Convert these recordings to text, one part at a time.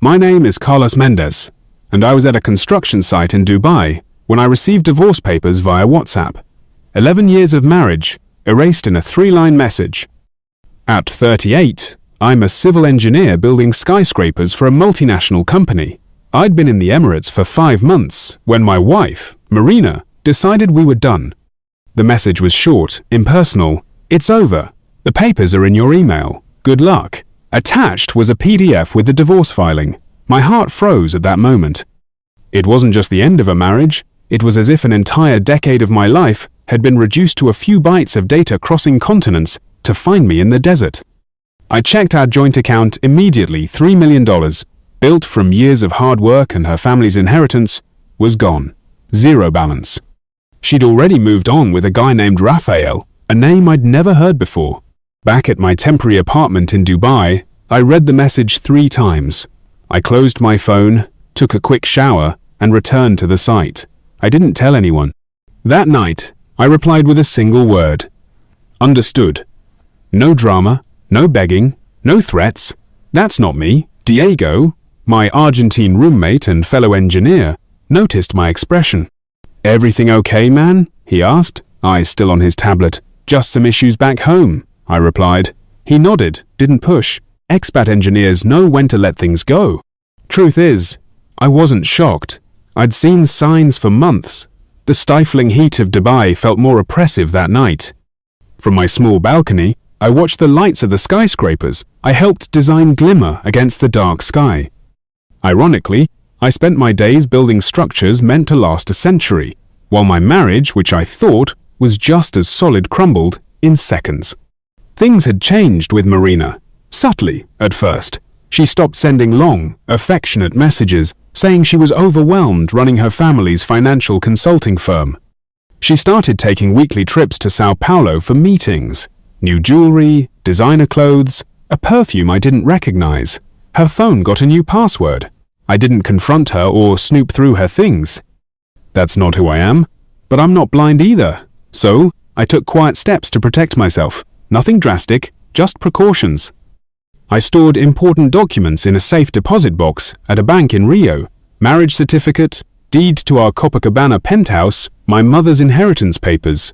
My name is Carlos Mendez, and I was at a construction site in Dubai when I received divorce papers via WhatsApp. 11 years of marriage, erased in a 3-line message. At 38, I'm a civil engineer building skyscrapers for a multinational company. I'd been in the Emirates for 5 months when my wife, Marina, decided we were done. The message was short, impersonal. It's over. The papers are in your email. Good luck. Attached was a PDF with the divorce filing. My heart froze at that moment. It wasn't just the end of a marriage. It was as if an entire decade of my life had been reduced to a few bytes of data crossing continents to find me in the desert. I checked our joint account immediately. $3 million, built from years of hard work and her family's inheritance, was gone. Zero balance. She'd already moved on with a guy named Raphael, a name I'd never heard before. Back at my temporary apartment in Dubai, I read the message 3 times. I closed my phone, took a quick shower, and returned to the site. I didn't tell anyone. That night, I replied with a single word. Understood. No drama, no begging, no threats. That's not me. Diego, my Argentine roommate and fellow engineer, noticed my expression. Everything okay, man? He asked, eyes still on his tablet. Just some issues back home, I replied. He nodded, didn't push. Expat engineers know when to let things go. Truth is, I wasn't shocked. I'd seen signs for months. The stifling heat of Dubai felt more oppressive that night. From my small balcony, I watched the lights of the skyscrapers. I helped design glimmer against the dark sky. Ironically, I spent my days building structures meant to last a century, while my marriage, which I thought was just as solid, crumbled in seconds. Things had changed with Marina, subtly at first. She stopped sending long, affectionate messages, saying she was overwhelmed running her family's financial consulting firm. She started taking weekly trips to Sao Paulo for meetings, new jewelry, designer clothes, a perfume I didn't recognize. Her phone got a new password. I didn't confront her or snoop through her things. That's not who I am, but I'm not blind either. So, I took quiet steps to protect myself. Nothing drastic, just precautions. I stored important documents in a safe deposit box at a bank in Rio. Marriage certificate, deed to our Copacabana penthouse, my mother's inheritance papers.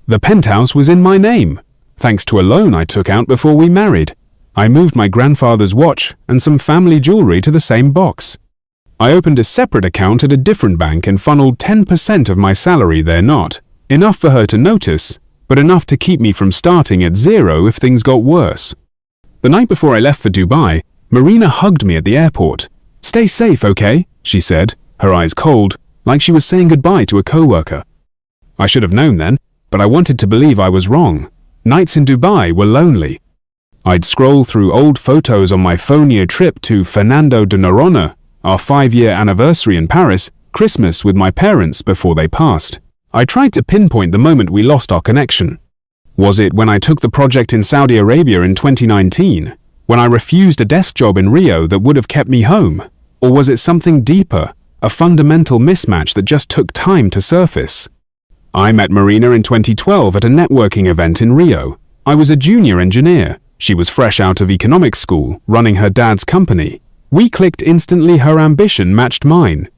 The penthouse was in my name, thanks to a loan I took out before we married. I moved my grandfather's watch and some family jewelry to the same box. I opened a separate account at a different bank and funneled 10% of my salary there. Not enough for her to notice, but enough to keep me from starting at zero if things got worse. The night before I left for Dubai, Marina hugged me at the airport. "Stay safe, okay?" she said, her eyes cold, like she was saying goodbye to a coworker. I should have known then, but I wanted to believe I was wrong. Nights in Dubai were lonely. I'd scroll through old photos on my phone-year trip to Fernando de Noronha, our 5-year anniversary in Paris, Christmas with my parents before they passed. I tried to pinpoint the moment we lost our connection. Was it when I took the project in Saudi Arabia in 2019? When I refused a desk job in Rio that would have kept me home? Or was it something deeper, a fundamental mismatch that just took time to surface? I met Marina in 2012 at a networking event in Rio. I was a junior engineer. She was fresh out of economics school, running her dad's company. We clicked instantly. Her ambition matched mine.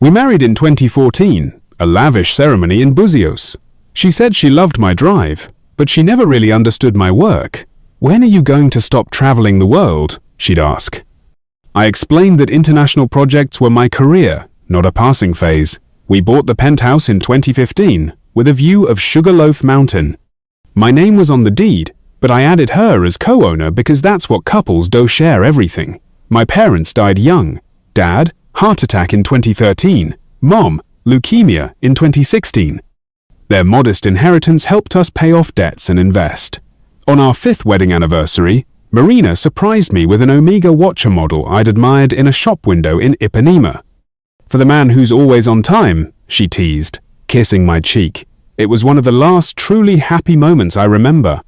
We married in 2014, a lavish ceremony in Buzios. She said she loved my drive, but she never really understood my work. "When are you going to stop traveling the world?" she'd ask. I explained that international projects were my career, not a passing phase. We bought the penthouse in 2015, with a view of Sugarloaf Mountain. My name was on the deed, but I added her as co-owner because that's what couples do, share everything. My parents died young. Dad, heart attack in 2013. Mom, leukemia in 2016. Their modest inheritance helped us pay off debts and invest. On our 5th wedding anniversary, Marina surprised me with an Omega watcher model I'd admired in a shop window in Ipanema. "For the man who's always on time," she teased, kissing my cheek. It was one of the last truly happy moments I remember.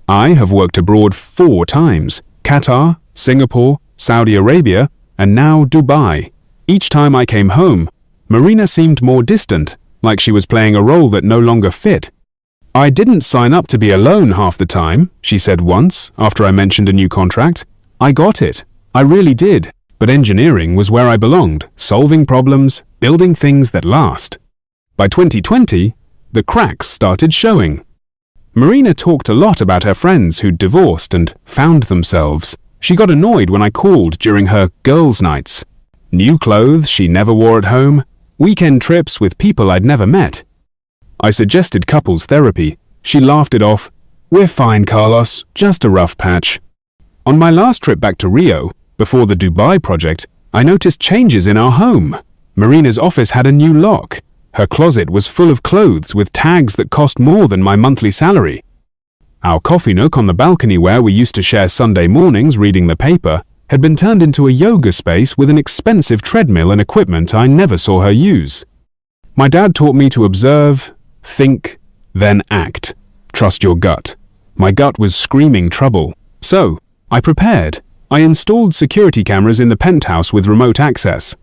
I have worked abroad 4 times: Qatar, Singapore, Saudi Arabia, and now Dubai. Each time I came home, Marina seemed more distant, like she was playing a role that no longer fit. "I didn't sign up to be alone half the time," she said once, after I mentioned a new contract. "I got it. I really did. but engineering was where I belonged, solving problems, building things that last. By 2020, the cracks started showing. Marina talked a lot about her friends who'd divorced and found themselves. She got annoyed when I called during her girls' nights. New clothes she never wore at home, weekend trips with people I'd never met. I suggested couples therapy. She laughed it off. "We're fine, Carlos, just a rough patch." On my last trip back to Rio, before the Dubai project, I noticed changes in our home. Marina's office had a new lock. Her closet was full of clothes with tags that cost more than my monthly salary. Our coffee nook on the balcony where we used to share Sunday mornings reading the paper had been turned into a yoga space with an expensive treadmill and equipment I never saw her use. My dad taught me to observe, think, then act. Trust your gut. My gut was screaming trouble. So, I prepared. I installed security cameras in the penthouse with remote access.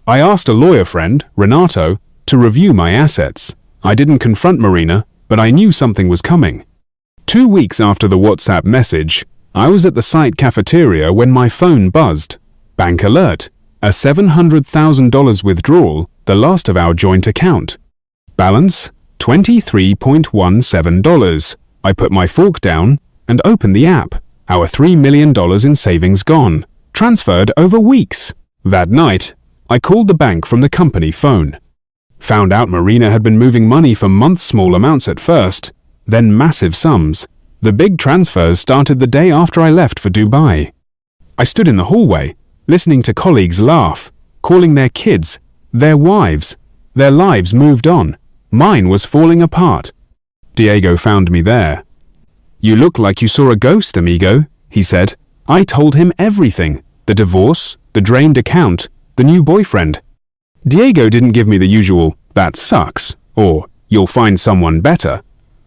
I asked a lawyer friend, Renato, to review my assets. I didn't confront Marina, but I knew something was coming. 2 weeks after the WhatsApp message, I was at the site cafeteria when my phone buzzed. Bank alert. A $700,000 withdrawal, the last of our joint account. Balance, $23.17. I put my fork down and opened the app. Our $3 million in savings gone. Transferred over weeks. That night, I called the bank from the company phone. Found out Marina had been moving money for months, small amounts at first, then massive sums. The big transfers started the day after I left for Dubai. I stood in the hallway, listening to colleagues laugh, calling their kids, their wives. Their lives moved on. Mine was falling apart. Diego found me there. "You look like you saw a ghost, amigo," he said. I told him everything. The divorce, the drained account, the new boyfriend. Diego didn't give me the usual, "that sucks," or "you'll find someone better."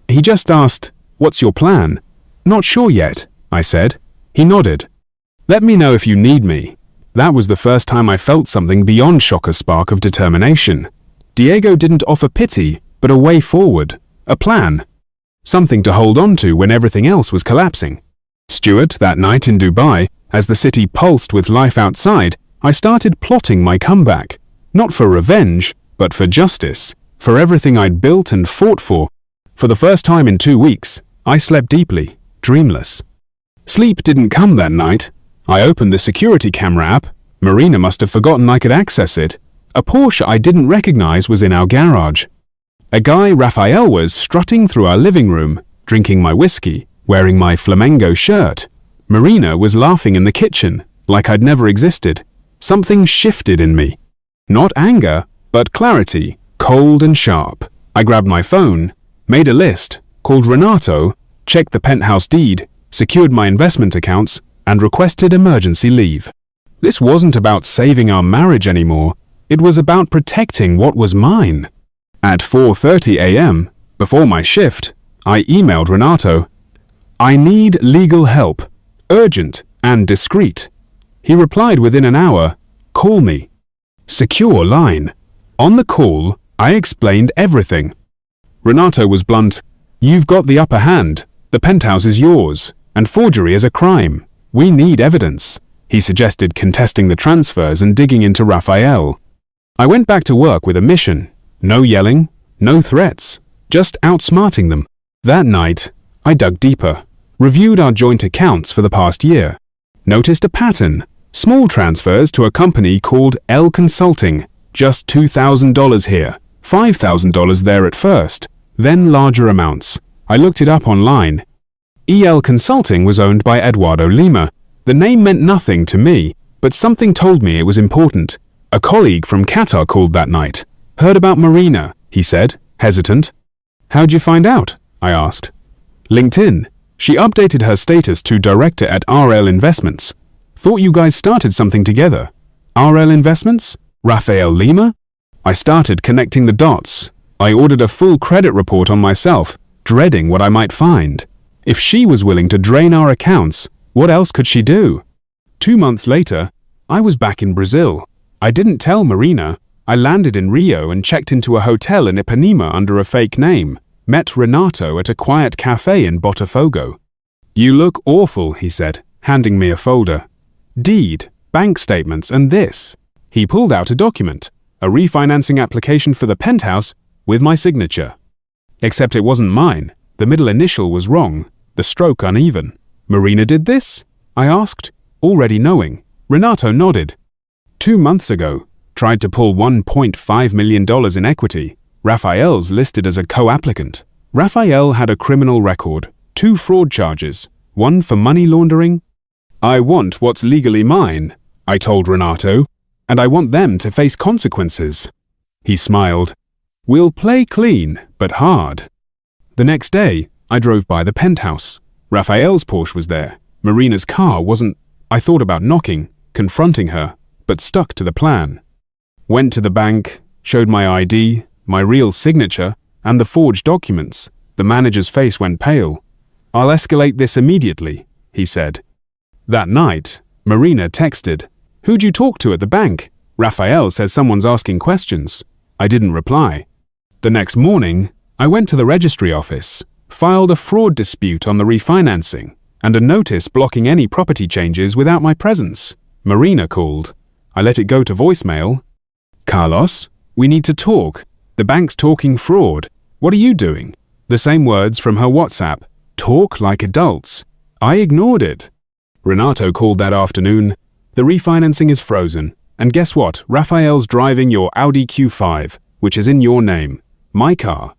He just asked, "What's your plan?" "Not sure yet," I said. He nodded. "Let me know if you need me." That was the first time I felt something beyond shock, a spark of determination. Diego didn't offer pity, but a way forward, a plan. Something to hold on to when everything else was collapsing. Stuart, that night in Dubai, as the city pulsed with life outside, I started plotting my comeback. Not for revenge, but for justice, for everything I'd built and fought for. For the first time in 2 weeks, I slept deeply, dreamless. Sleep didn't come that night. I opened the security camera app. Marina must have forgotten I could access it. A Porsche I didn't recognize was in our garage. A guy, Raphael, was strutting through our living room, drinking my whiskey, wearing my Flamengo shirt. Marina was laughing in the kitchen, like I'd never existed. Something shifted in me. Not anger, but clarity, cold and sharp. I grabbed my phone, made a list, called Renato, checked the penthouse deed, secured my investment accounts, and requested emergency leave. This wasn't about saving our marriage anymore. It was about protecting what was mine. At 4:30 a.m., before my shift, I emailed Renato, "I need legal help, urgent and discreet." He replied within an hour, "Call me." Secure line. On the call, I explained everything. Renato was blunt. "You've got the upper hand. The penthouse is yours, and forgery is a crime. We need evidence." He suggested contesting the transfers and digging into Raphael. I went back to work with a mission. No yelling, no threats, just outsmarting them. That night, I dug deeper, reviewed our joint accounts for the past year, noticed a pattern, small transfers to a company called L Consulting, just $2,000 here, $5,000 there at first, then larger amounts. I looked it up online. EL Consulting was owned by Eduardo Lima. The name meant nothing to me, but something told me it was important. A colleague from Qatar called that night. "Heard about Marina," he said, hesitant. "How'd you find out?" I asked. "LinkedIn. She updated her status to director at RL Investments. Thought you guys started something together." RL Investments? Rafael Lima? I started connecting the dots. I ordered a full credit report on myself, dreading what I might find. If she was willing to drain our accounts, what else could she do? 2 months later, I was back in Brazil. I didn't tell Marina. I landed in Rio and checked into a hotel in Ipanema under a fake name. Met Renato at a quiet cafe in Botafogo. "You look awful," he said, handing me a folder. "Deed. bank statements, and this. He pulled out a document, a refinancing application for the penthouse with my signature. Except it wasn't mine. The middle initial was wrong, the stroke uneven. Marina did this? I asked, already knowing. Renato nodded. 2 months ago, tried to pull $1.5 million in equity. Raphael's listed as a co-applicant. Raphael had a criminal record, 2 fraud charges, 1 for money laundering. I want what's legally mine, I told Renato, and I want them to face consequences. He smiled. We'll play clean, but hard. The next day, I drove by the penthouse. Raphael's Porsche was there. Marina's car wasn't. I thought about knocking, confronting her, but stuck to the plan. Went to the bank, showed my ID, my real signature, and the forged documents. The manager's face went pale. I'll escalate this immediately, he said. That night, Marina texted, Who'd you talk to at the bank? Raphael says someone's asking questions. I didn't reply. The next morning, I went to the registry office, filed a fraud dispute on the refinancing, and a notice blocking any property changes without my presence. Marina called. I let it go to voicemail. Carlos, we need to talk. The bank's talking fraud. What are you doing? The same words from her WhatsApp. Talk like adults. I ignored it. Renato called that afternoon. The refinancing is frozen. And guess what? Raphael's driving your Audi Q5, which is in your name. My car.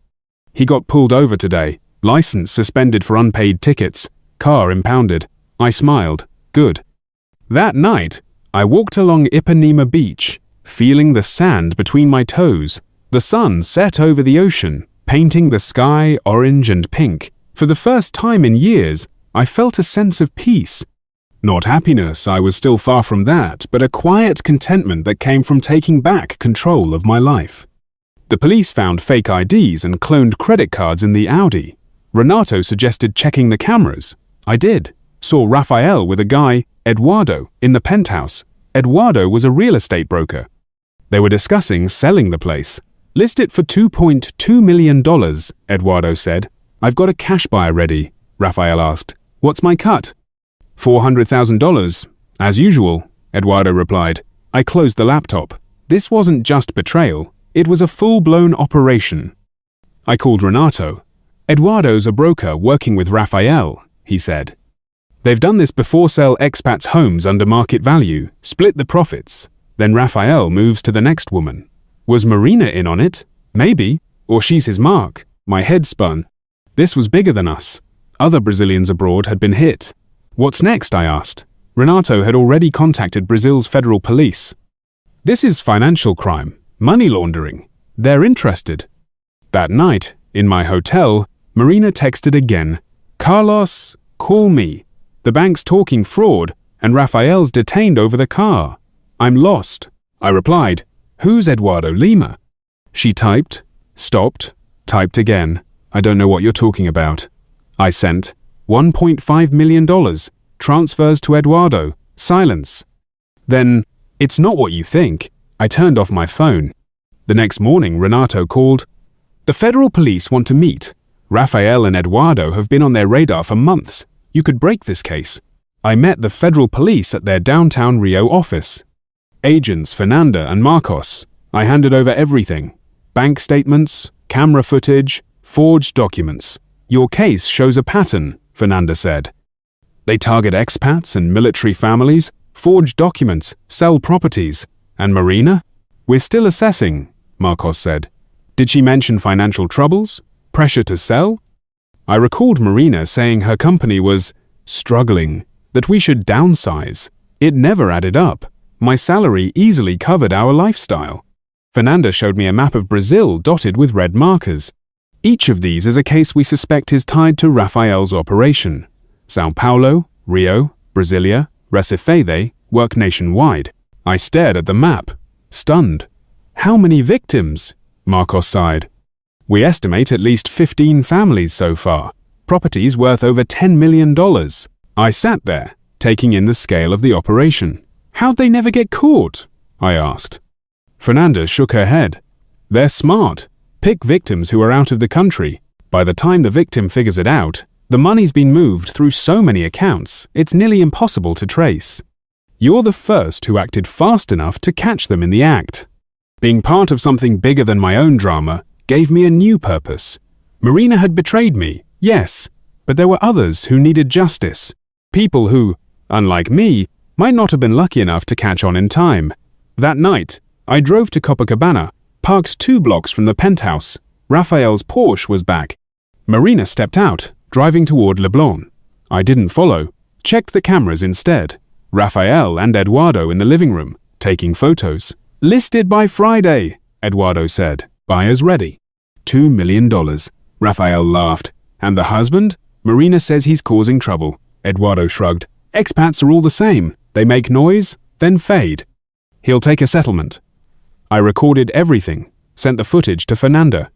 He got pulled over today. License suspended for unpaid tickets. Car impounded. I smiled. Good. That night, I walked along Ipanema Beach, feeling the sand between my toes. The sun set over the ocean, painting the sky orange and pink. For the first time in years, I felt a sense of peace. Not happiness, I was still far from that, but a quiet contentment that came from taking back control of my life. The police found fake IDs and cloned credit cards in the Audi. Renato suggested checking the cameras. I did. Saw Raphael with a guy, Eduardo, in the penthouse. Eduardo was a real estate broker. They were discussing selling the place. List it for $2.2 million, Eduardo said. I've got a cash buyer ready, Raphael asked. What's my cut? $400,000. As usual, Eduardo replied. I closed the laptop. This wasn't just betrayal. It was a full-blown operation. I called Renato. Eduardo's a broker working with Raphael, he said. They've done this before, sell expats' homes under market value, split the profits. Then Raphael moves to the next woman. Was Marina in on it? Maybe. Or she's his mark. My head spun. This was bigger than us. Other Brazilians abroad had been hit. What's next? I asked. Renato had already contacted Brazil's federal police. This is financial crime, money laundering. They're interested. That night, in my hotel, Marina texted again. Carlos, call me. The bank's talking fraud, and Raphael's detained over the car. I'm lost. I replied. Who's Eduardo Lima? She typed, stopped, typed again. I don't know what you're talking about. I sent $1.5 million. Transfers to Eduardo. Silence. Then, it's not what you think. I turned off my phone. The next morning, Renato called. The federal police want to meet. Raphael and Eduardo have been on their radar for months. You could break this case. I met the federal police at their downtown Rio office. Agents Fernanda and Marcos. I handed over everything. Bank statements, camera footage, forged documents. Your case shows a pattern, Fernanda said. They target expats and military families, forge documents, sell properties. And Marina? We're still assessing, Marcos said. Did she mention financial troubles? Pressure to sell? I recalled Marina saying her company was struggling, that we should downsize. It never added up. My salary easily covered our lifestyle. Fernanda showed me a map of Brazil dotted with red markers. Each of these is a case we suspect is tied to Raphael's operation. São Paulo, Rio, Brasilia, Recife, they work nationwide. I stared at the map, stunned. How many victims? Marcos sighed. We estimate at least 15 families so far, properties worth over $10 million. I sat there, taking in the scale of the operation. How'd they never get caught? I asked. Fernanda shook her head. They're smart. Pick victims who are out of the country. By the time the victim figures it out, the money's been moved through so many accounts, it's nearly impossible to trace. You're the first who acted fast enough to catch them in the act. Being part of something bigger than my own drama gave me a new purpose. Marina had betrayed me, yes, but there were others who needed justice. People who, unlike me, might not have been lucky enough to catch on in time. That night, I drove to Copacabana, parked 2 blocks from the penthouse. Raphael's Porsche was back. Marina stepped out, driving toward Leblon. I didn't follow, checked the cameras instead. Raphael and Eduardo in the living room, taking photos. Listed by Friday, Eduardo said. Buyers ready. $2 million. Raphael laughed. And the husband? Marina says he's causing trouble. Eduardo shrugged. Expats are all the same. They make noise, then fade. He'll take a settlement. I recorded everything, sent the footage to Fernanda.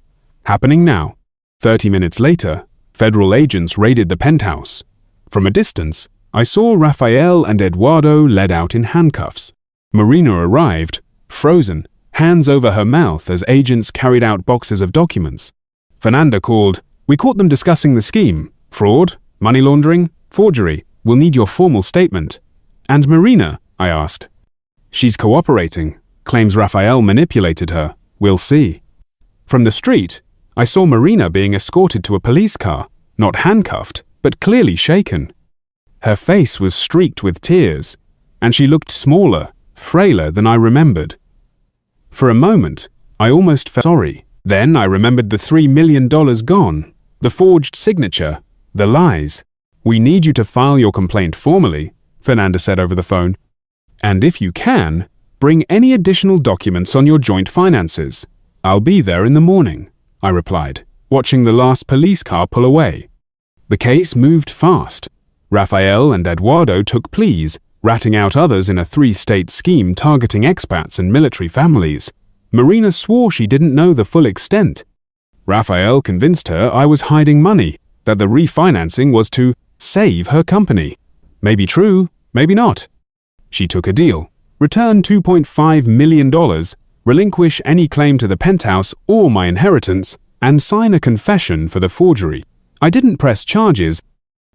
Happening now. 30 minutes later, federal agents raided the penthouse. From a distance, I saw Raphael and Eduardo led out in handcuffs. Marina arrived, frozen, hands over her mouth as agents carried out boxes of documents. Fernanda called. We caught them discussing the scheme. Fraud, money laundering, forgery. We'll need your formal statement. And Marina? I asked. She's cooperating. Claims Raphael manipulated her. We'll see. From the street, I saw Marina being escorted to a police car, not handcuffed, but clearly shaken. Her face was streaked with tears, and she looked smaller, frailer than I remembered. For a moment, I almost felt sorry. Then I remembered the $3 million gone, the forged signature, the lies. We need you to file your complaint formally, Fernanda said over the phone. And if you can, bring any additional documents on your joint finances. I'll be there in the morning, I replied, watching the last police car pull away. The case moved fast. Raphael and Eduardo took pleas, ratting out others in a 3-state scheme targeting expats and military families. Marina swore she didn't know the full extent. Raphael convinced her I was hiding money, that the refinancing was to save her company. Maybe true, maybe not. She took a deal. Return $2.5 million, relinquish any claim to the penthouse or my inheritance, and sign a confession for the forgery. I didn't press charges.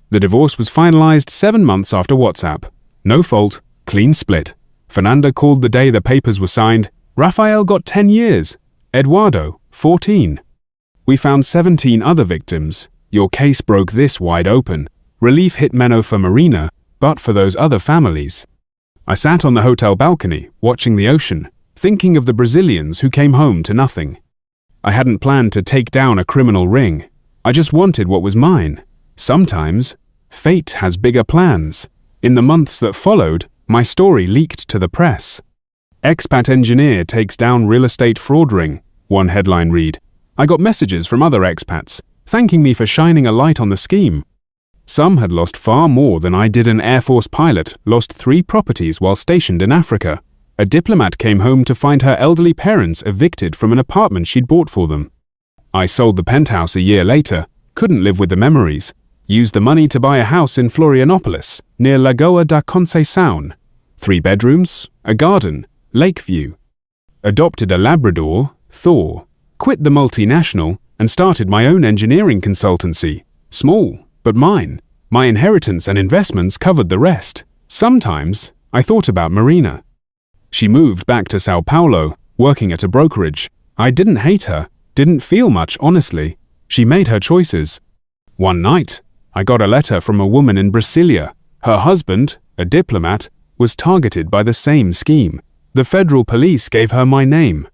The divorce was finalized 7 months after WhatsApp. No fault, clean split. Fernanda called the day the papers were signed. Raphael got 10 years. Eduardo, 14. We found 17 other victims. Your case broke this wide open. Relief hit Meno for Marina, but for those other families. I sat on the hotel balcony, watching the ocean, thinking of the Brazilians who came home to nothing. I hadn't planned to take down a criminal ring. I just wanted what was mine. Sometimes, fate has bigger plans. In the months that followed, my story leaked to the press. Expat engineer takes down real estate fraud ring, one headline read. I got messages from other expats, thanking me for shining a light on the scheme. Some had lost far more than I did. An Air Force pilot lost 3 properties while stationed in Africa. A diplomat came home to find her elderly parents evicted from an apartment she'd bought for them. I sold the penthouse a year later, couldn't live with the memories. Used the money to buy a house in Florianopolis, near Lagoa da Conceição. 3 bedrooms, a garden, lake view. Adopted a Labrador, Thor. Quit the multinational and started my own engineering consultancy. Small, but mine. My inheritance and investments covered the rest. Sometimes, I thought about Marina. She moved back to Sao Paulo, working at a brokerage. I didn't hate her, didn't feel much, honestly. She made her choices. One night, I got a letter from a woman in Brasilia. Her husband, a diplomat, was targeted by the same scheme. The federal police gave her my name.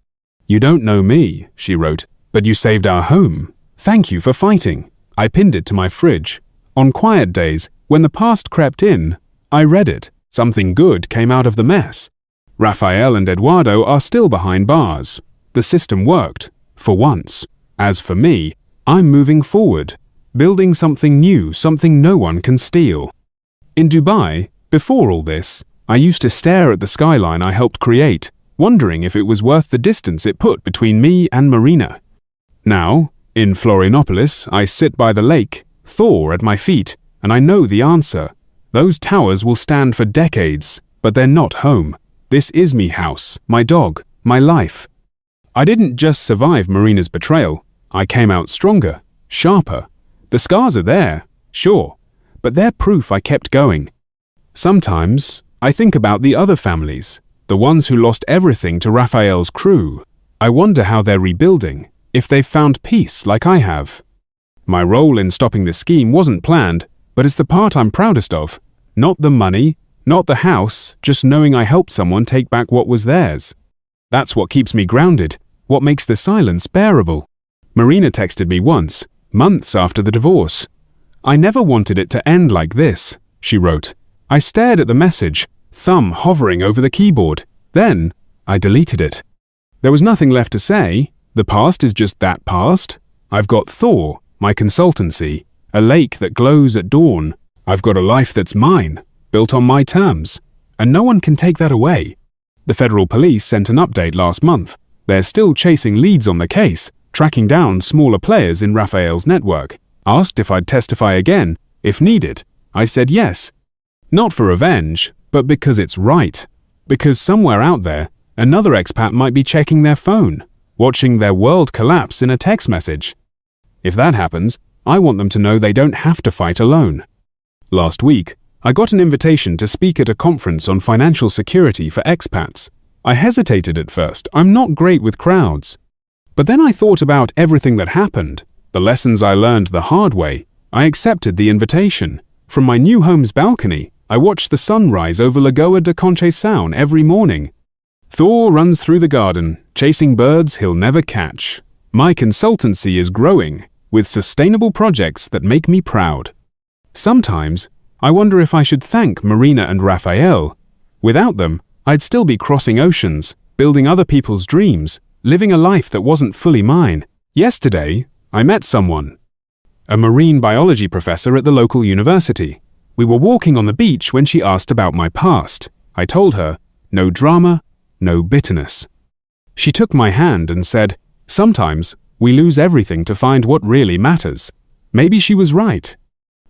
You don't know me, she wrote, but you saved our home. Thank you for fighting. I pinned it to my fridge. On quiet days, when the past crept in, I read it. Something good came out of the mess. Raphael and Eduardo are still behind bars. The system worked, for once. As for me, I'm moving forward, building something new, something no one can steal. In Dubai, before all this, I used to stare at the skyline I helped create, wondering if it was worth the distance it put between me and Marina. Now, in Florianopolis, I sit by the lake, Thor at my feet, and I know the answer. Those towers will stand for decades, but they're not home. This is me house, my dog, my life. I didn't just survive Marina's betrayal. I came out stronger, sharper. The scars are there, sure, but they're proof I kept going. Sometimes, I think about the other families, the ones who lost everything to Raphael's crew. I wonder how they're rebuilding, if they've found peace like I have. My role in stopping this scheme wasn't planned, but it's the part I'm proudest of. Not the money, not the house, just knowing I helped someone take back what was theirs. That's what keeps me grounded, what makes the silence bearable. Marina texted me once, months after the divorce. "I never wanted it to end like this," she wrote. I stared at the message, thumb hovering over the keyboard. Then, I deleted it. There was nothing left to say. The past is just that past. I've got Thor, my consultancy, a lake that glows at dawn. I've got a life that's mine, built on my terms, and no one can take that away. The federal police sent an update last month. They're still chasing leads on the case, tracking down smaller players in Raphael's network. Asked if I'd testify again, if needed. I said yes. Not for revenge, but because it's right. Because somewhere out there, another expat might be checking their phone, watching their world collapse in a text message. If that happens, I want them to know they don't have to fight alone. Last week, I got an invitation to speak at a conference on financial security for expats. I hesitated at first. I'm not great with crowds. But then I thought about everything that happened, the lessons I learned the hard way. I accepted the invitation. From my new home's balcony, I watched the sun rise over Lagoa de Concheição every morning. Thor runs through the garden, chasing birds he'll never catch. My consultancy is growing, with sustainable projects that make me proud. Sometimes, I wonder if I should thank Marina and Raphael. Without them, I'd still be crossing oceans, building other people's dreams, living a life that wasn't fully mine. Yesterday, I met someone, a marine biology professor at the local university. We were walking on the beach when she asked about my past. I told her, no drama, no bitterness. She took my hand and said, "Sometimes we lose everything to find what really matters." Maybe she was right.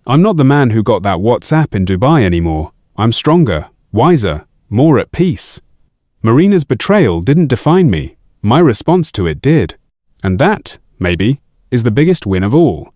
I'm not the man who got that WhatsApp in Dubai anymore. I'm stronger, wiser, more at peace. Marina's betrayal didn't define me. My response to it did. And that, maybe, is the biggest win of all.